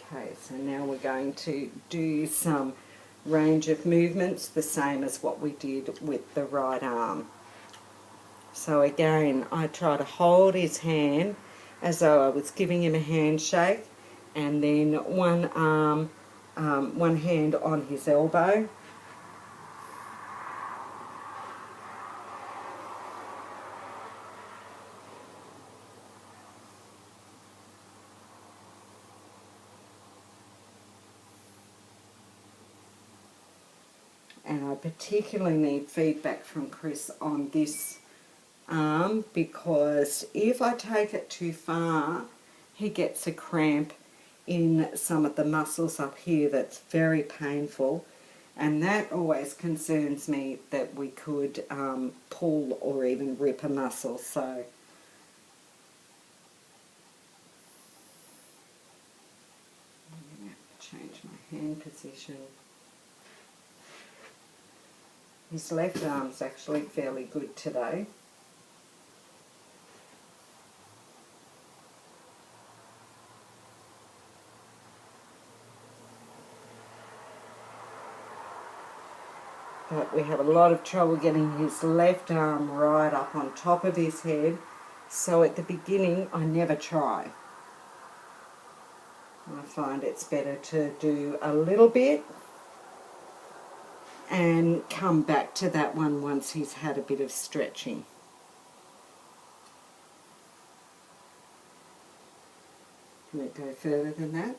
Okay, so now we're going to do some range of movements, the same as what we did with the right arm. So again, I try to hold his hand as though I was giving him a handshake, and then one arm, one hand on his elbow. And I particularly need feedback from Chris on this arm, because if I take it too far, he gets a cramp in some of the muscles up here that's very painful, and that always concerns me, that we could pull or even rip a muscle. So I'm going to change my hand position. His left arm's actually fairly good today. But we have a lot of trouble getting his left arm right up on top of his head. So at the beginning, I never try. I find it's better to do a little bit and come back to that one once he's had a bit of stretching. Can it go further than that?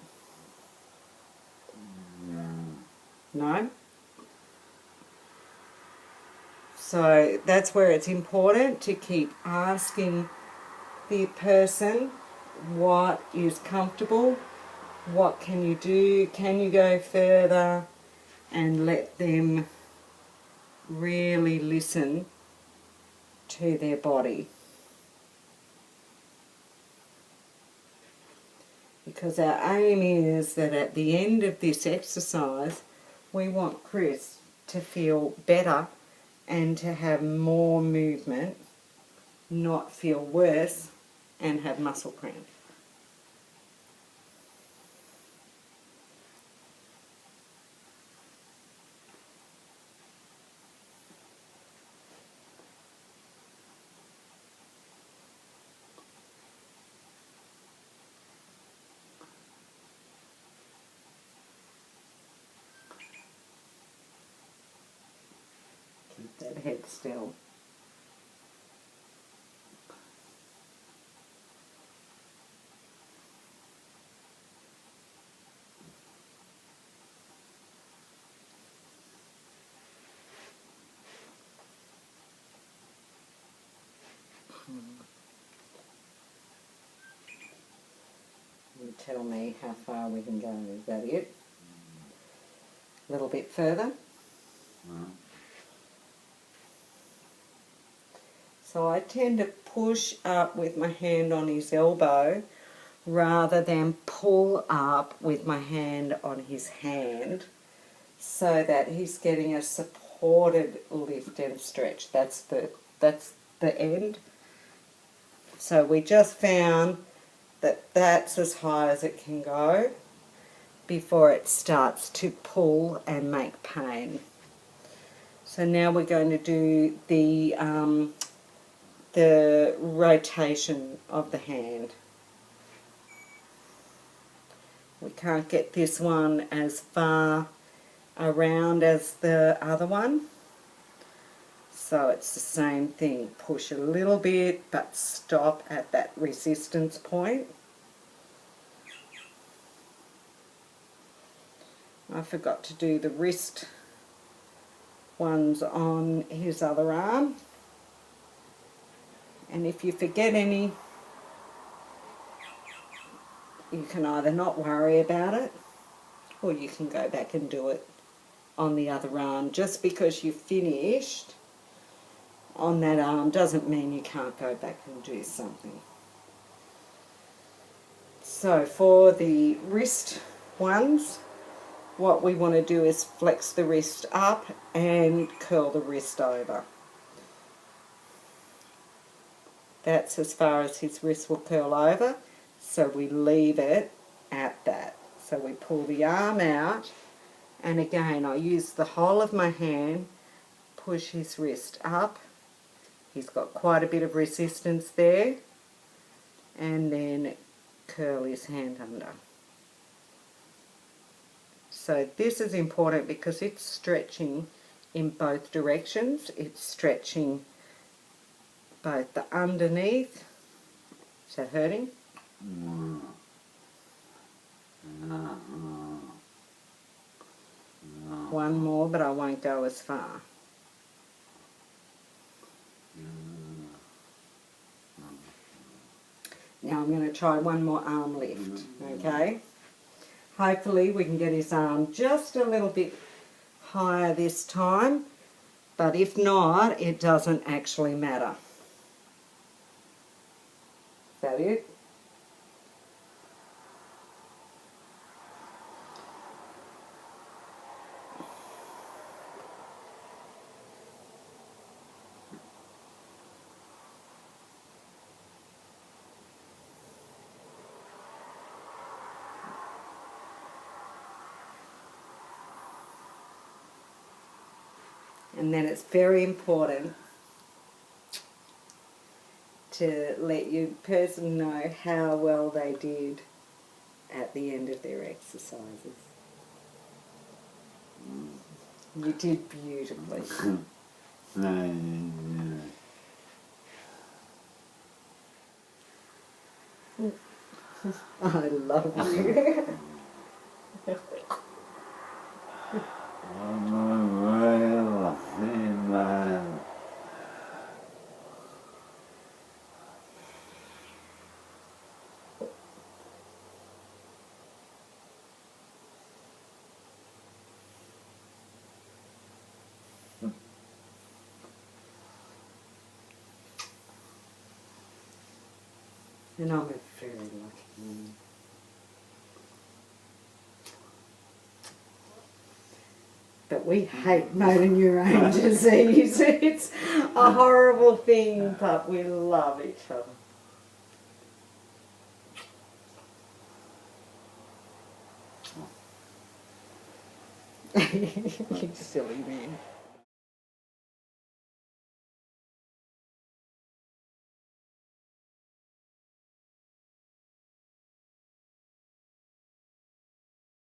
No? So that's where it's important to keep asking the person what is comfortable, what can you do, can you go further, and let them really listen to their body. Because our aim is that at the end of this exercise, we want Chris to feel better and to have more movement, not feel worse and have muscle cramp. Keep that head still. You tell me how far we can go. Is that it? A little bit further? So I tend to push up with my hand on his elbow rather than pull up with my hand on his hand, so that he's getting a supported lift and stretch. That's the end. So we just found that that's as high as it can go before it starts to pull and make pain. So now we're going to do the rotation of the hand. We can't get this one as far around as the other one. So it's the same thing. Push a little bit, but stop at that resistance point. I forgot to do the wrist ones on his other arm. And if you forget any, you can either not worry about it, or you can go back and do it on the other arm. Just because you finished on that arm doesn't mean you can't go back and do something. So for the wrist ones, what we want to do is flex the wrist up and curl the wrist over. That's as far as his wrist will curl over, so we leave it at that. So we pull the arm out, and again I use the whole of my hand, push his wrist up. He's got quite a bit of resistance there, and then curl his hand under. So this is important because it's stretching in both directions. It's stretching both the underneath. Is that hurting? One more, but I won't go as far. Now I'm going to try one more arm lift, okay? Hopefully we can get his arm just a little bit higher this time, but if not, it doesn't actually matter. Is that it? And then it's very important to let your person know how well they did at the end of their exercises. You did beautifully. I love you. And I'm a very lucky woman. But we hate motor neurone disease. It's a horrible thing, but we love each other. You silly man.